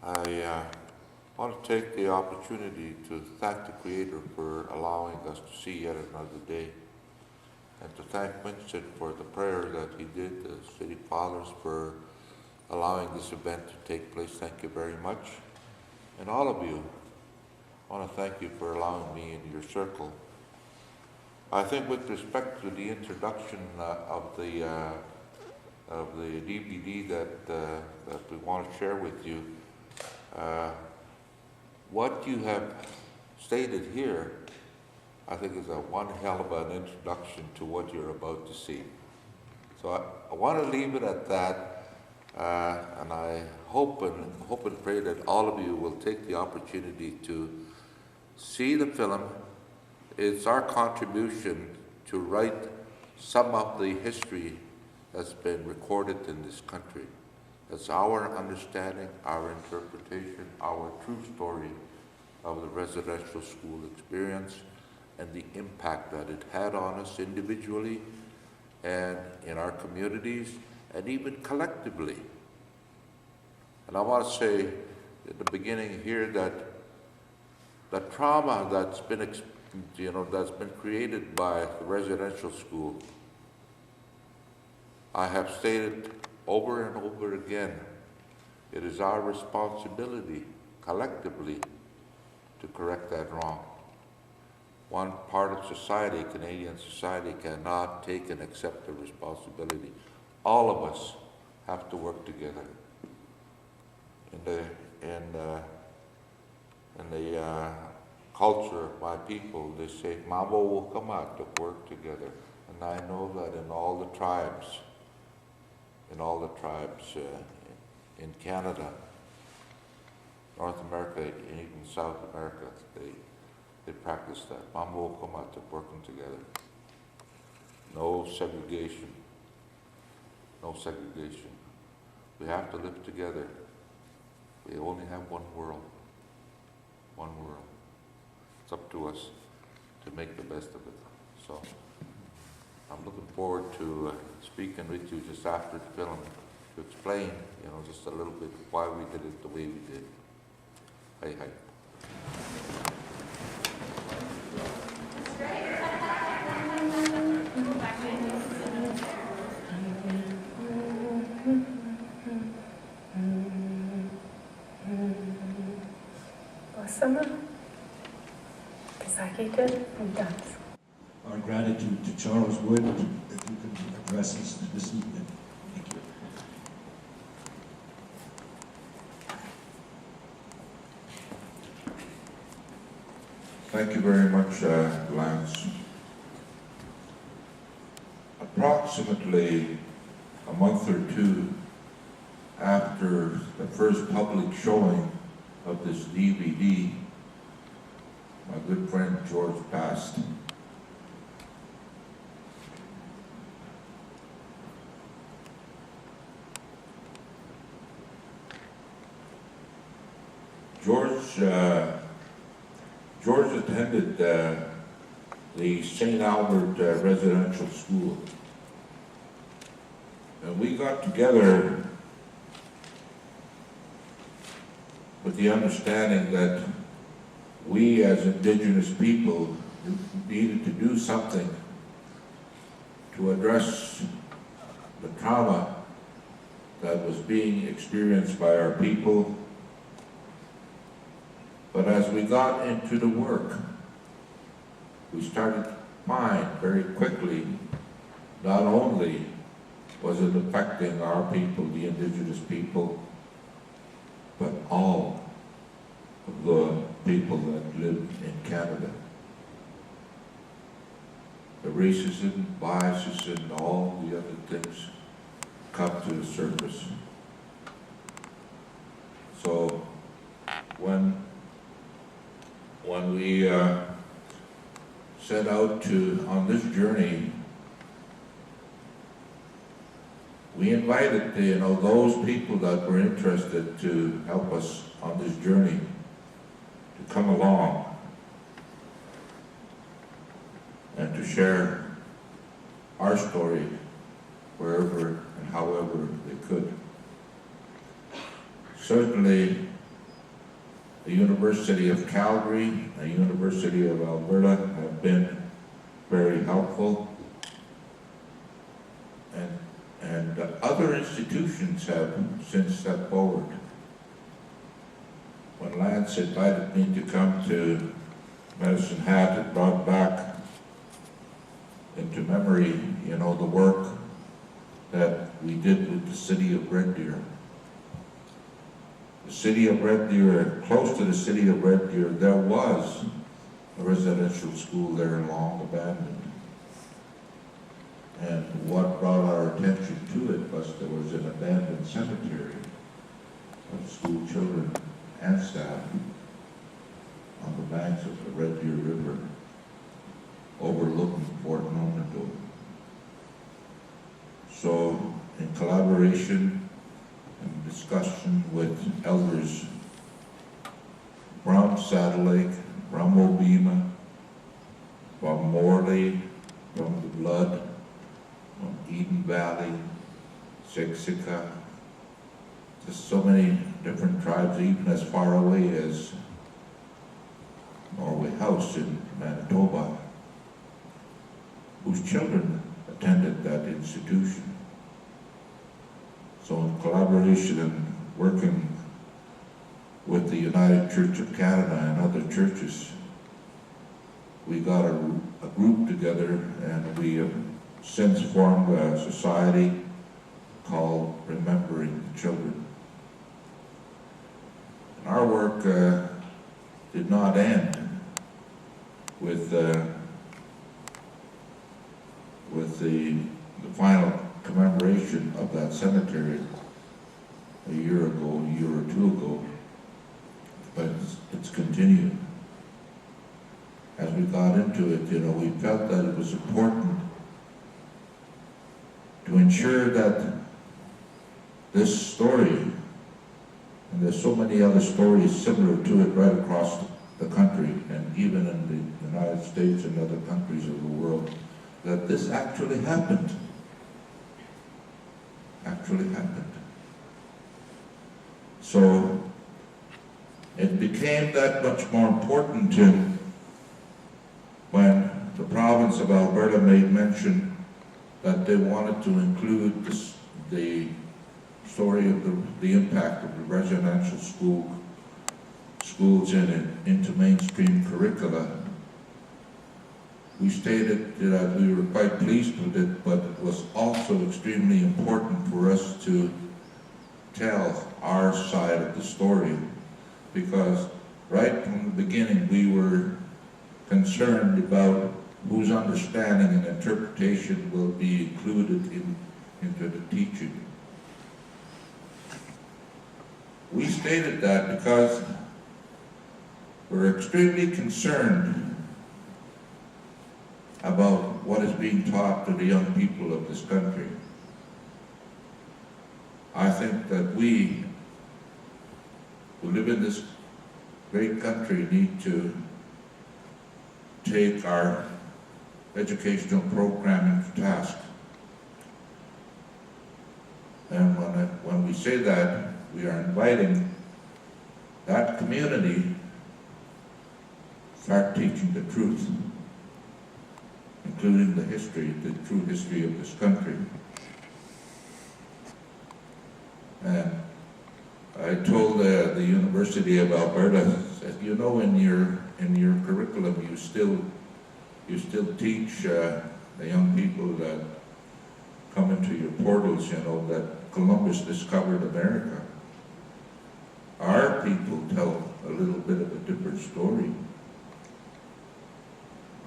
I want to take the opportunity to thank the Creator for allowing us to see yet another day, and to thank Winston for the prayer that he did, the City Fathers for allowing this event to take place. Thank you very much. And all of you, I want to thank you for allowing me in your circle. I think with respect to the introduction of the DVD that we want to share with you, what you have stated here, I think is a one hell of an introduction to what you're about to see. So I want to leave it at that, and I hope and pray that all of you will take the opportunity to see the film. It's our contribution to write some of the history that's been recorded in this country. It's our understanding, our interpretation, our true story of the residential school experience and the impact that it had on us individually and in our communities and even collectively. And I want to say at the beginning here that the trauma that's been created by the residential school, I have stated over and over again, it is our responsibility collectively to correct that wrong. One part of society, Canadian society, cannot take and accept the responsibility. All of us have to work together. In the culture of my people, they say, Mambo will come out to work together. And I know that in all the tribes, in Canada, North America, and even South America, they practice that. Mambo will come out to working together. No segregation. No segregation. We have to live together. We only have one world. One world. It's up to us to make the best of it. So I'm looking forward to speaking with you just after the film to explain, just a little bit why we did it the way we did. Hi, hi. Our gratitude to Charles Wood, if you could address us this evening. Thank you. Thank you very much, Lance. Approximately a month or two after the first public showing of this DVD, my good friend George passed. George attended the St. Albert residential school, and we got together with the understanding that we as Indigenous people needed to do something to address the trauma that was being experienced by our people. But as we got into the work, we started to find very quickly, not only was it affecting our people, the Indigenous people, but all of the people that live in Canada. The racism, biases, and all the other things come to the surface. So when we set out on this journey, we invited those people that were interested to help us on this journey to come along and to share our story wherever and however they could. Certainly, the University of Calgary, the University of Alberta have been very helpful. And other institutions have since stepped forward. When Lance invited me to come to Medicine Hat, it brought back into memory, you know, the work that we did with the city of Red Deer. The city of Red Deer, close to the city of Red Deer, there was a residential school there long abandoned. And what brought our attention to it was there was an abandoned cemetery of school children and staff on the banks of the Red Deer River, overlooking Fort Nomadole. So, in collaboration and discussion with elders from Saddle Lake, from Obima, from Morley, from the Blood, from Eden Valley, Siksika, just so many different tribes, even as far away as Norway House in Manitoba, whose children attended that institution. So in collaboration and working with the United Church of Canada and other churches, we got a group together, and we have since formed a society called Remembering the Children. And our work did not end with the final commemoration of that cemetery a year or two ago, but it's continued. As we got into it, you know, we felt that it was important to ensure that this story, and there's so many other stories similar to it right across the country, and even in the United States and other countries of the world, that this actually happened. Actually happened. So it became that much more important when the province of Alberta made mention that they wanted to include the story of the impact of the residential schools into mainstream curricula. We stated that we were quite pleased with it, but it was also extremely important for us to tell our side of the story, because right from the beginning we were concerned about whose understanding and interpretation will be included into the teaching. We stated that because we're extremely concerned about what is being taught to the young people of this country. I think that we, who live in this great country, need to take our educational programming to task. And when we say that, we are inviting that community to start teaching the truth, including the history, the true history of this country. And I told the University of Alberta that, you know, in your curriculum you still teach the young people that come into your portals, you know, that Columbus discovered America. Our people tell a little bit of a different story.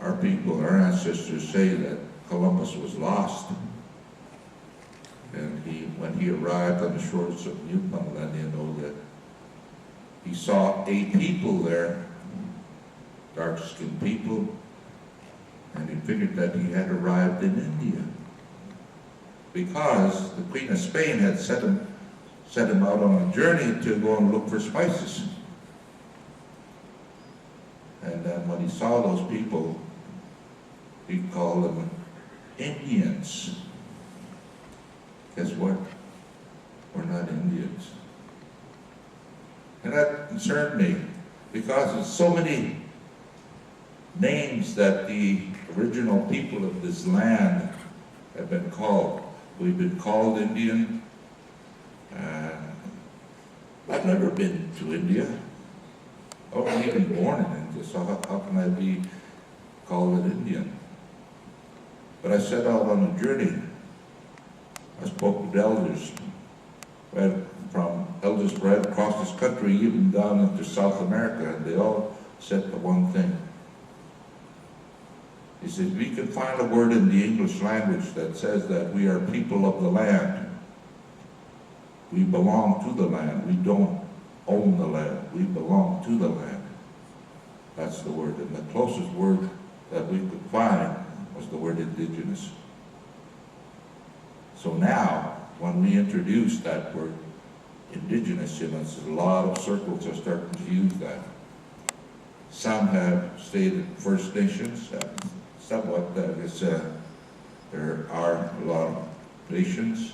Our people, our ancestors say that Columbus was lost. And when he arrived on the shores of Newfoundland, you know, that he saw a people there, dark-skinned people, and he figured that he had arrived in India, because the Queen of Spain had set him out on a journey to go and look for spices. And then when he saw those people, he called them Indians. Guess what? We're not Indians. And that concerned me, because there's so many names that the original people of this land have been called. We've been called Indian. I've never been to India. I wasn't even born in India, so how can I be called an Indian? But I set out on a journey. I spoke with elders, right from elders right across this country, even down into South America, and they all said the one thing. He said, we can find a word in the English language that says that we are people of the land. We belong to the land. We don't own the land. We belong to the land. That's the word. And the closest word that we could find was the word indigenous. So now, when we introduce that word indigenous, a lot of circles are starting to use that. Some have stated First Nations, somewhat that is, there are a lot of nations,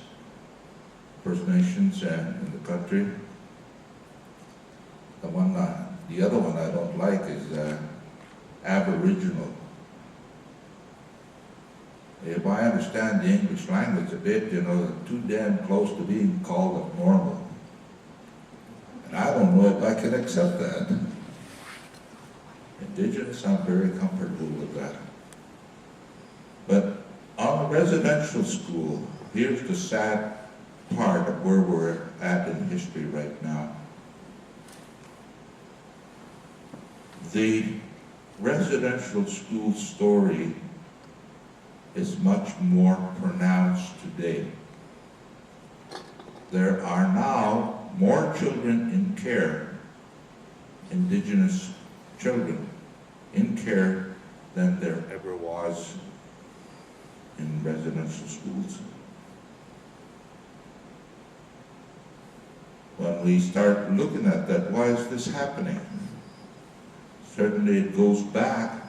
First Nations in the country. The other one I don't like is Aboriginal. If I understand the English language a bit, they're too damn close to being called abnormal. And I don't know if I can accept that. Indigenous, I'm very comfortable with that. But on a residential school, here's the sad part of where we're at in history right now. The residential school story is much more pronounced today. There are now more children in care, Indigenous children in care, than there ever was in residential schools. When we start looking at that, why is this happening? Certainly it goes back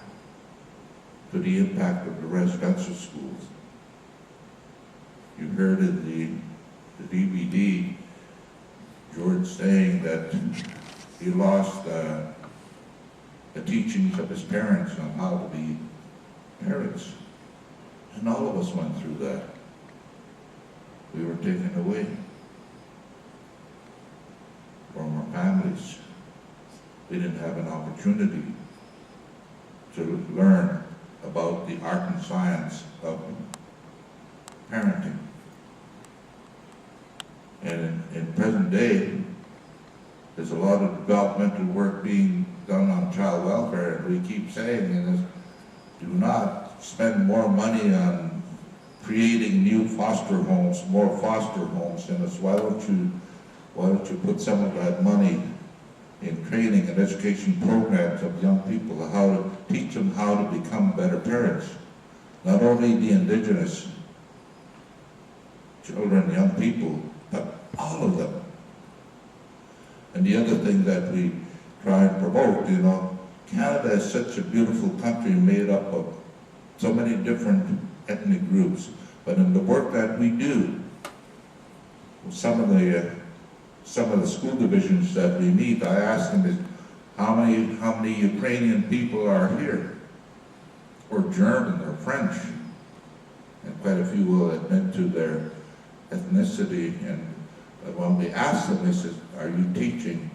to the impact of the residential schools. You heard in the DVD, George saying that he lost the teachings of his parents on how to be parents. And all of us went through that. We were taken away from our families. We didn't have an opportunity to learn about the art and science of parenting. And in present day, there's a lot of developmental work being done on child welfare, and we keep saying, do not spend more money on creating new foster homes, more foster homes, and why don't you put some of that money in training and education programs of young people, how to teach them how to become better parents. Not only the Indigenous children, young people, but all of them. And the other thing that we try and promote, Canada is such a beautiful country made up of so many different ethnic groups. But in the work that we do, some of the school divisions that we meet, I ask them, how many Ukrainian people are here? Or German, or French? And quite a few will admit to their ethnicity. And when we ask them, they say, are you teaching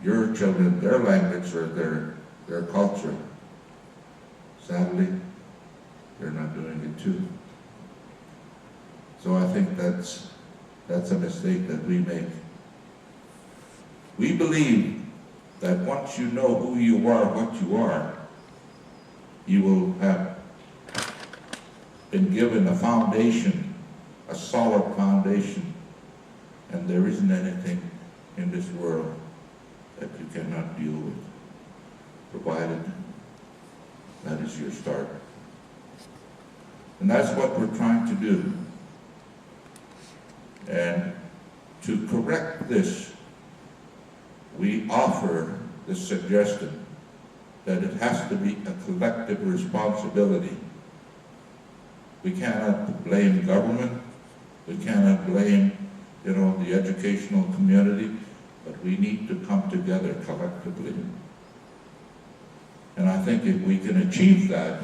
your children their language or their culture? Sadly, they're not doing it too. So I think that's a mistake that we make. We believe that once you know who you are, what you are, you will have been given a foundation, a solid foundation, and there isn't anything in this world that you cannot deal with, provided that is your start. And that's what we're trying to do. And to correct this, we offer the suggestion that it has to be a collective responsibility. We cannot blame government. We cannot blame, the educational community. but we need to come together collectively. And I think if we can achieve that,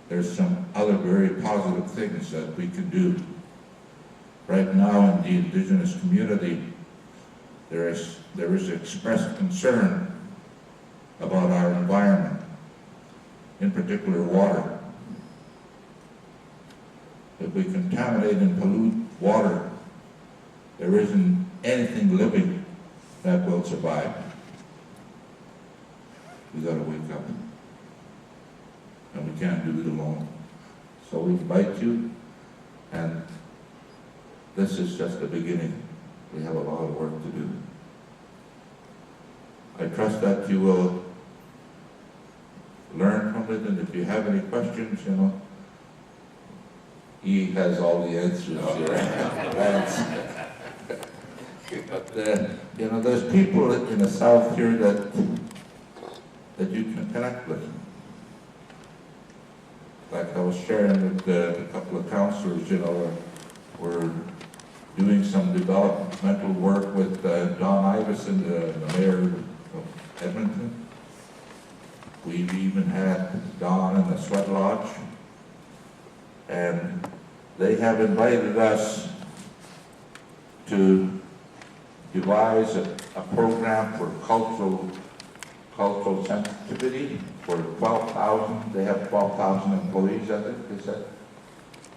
there's some other very positive things that we can do. Right now in the Indigenous community, there is expressed concern about our environment, in particular water. If we contaminate and pollute water, there isn't anything living that will survive. We gotta wake up. And we can't do it alone. So we invite you, and this is just the beginning. We have a lot of work to do. I trust that you will learn from it, and if you have any questions, you know, he has all the answers here. But, you know, there's people in the South here that you can connect with. Like I was sharing with a couple of counselors, you know, we're doing some developmental work with Don Iverson, the mayor of Edmonton. We've even had Don in the Sweat Lodge, and they have invited us to devise a program for cultural sensitivity for 12,000. They have 12,000 employees, I think they said.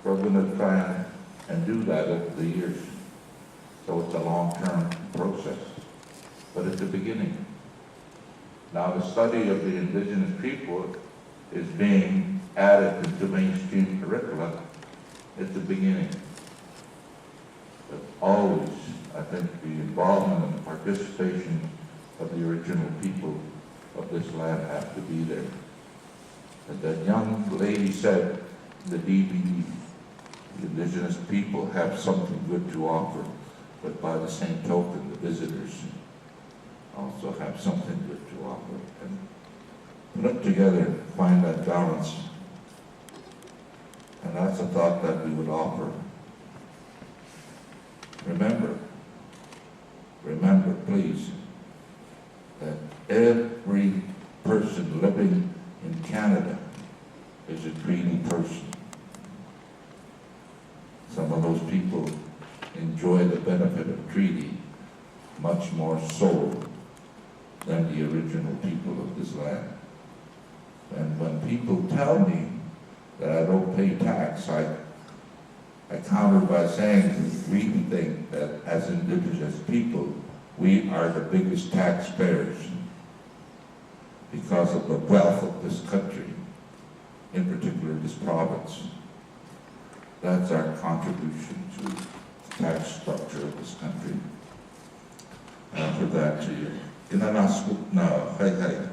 We're going to try and do that over the years. So it's a long-term process, but it's the beginning. Now the study of the Indigenous people is being added into mainstream curricula. It's the beginning. But always, I think, the involvement and participation of the original people of this land have to be there. As that young lady said in the DVD, the Indigenous people have something good to offer, but by the same token, the visitors also have something good to offer. And put it together, find that balance. And that's a thought that we would offer. Remember, please, that every person living in Canada is a treaty person. Some of those people enjoy the benefit of treaty much more so than the original people of this land. And when people tell me that I don't pay tax, I counter by saying we think that as Indigenous people, we are the biggest taxpayers because of the wealth of this country, in particular this province. That's our contribution to the tax structure of this country. And for that to you. In the last, no, hey.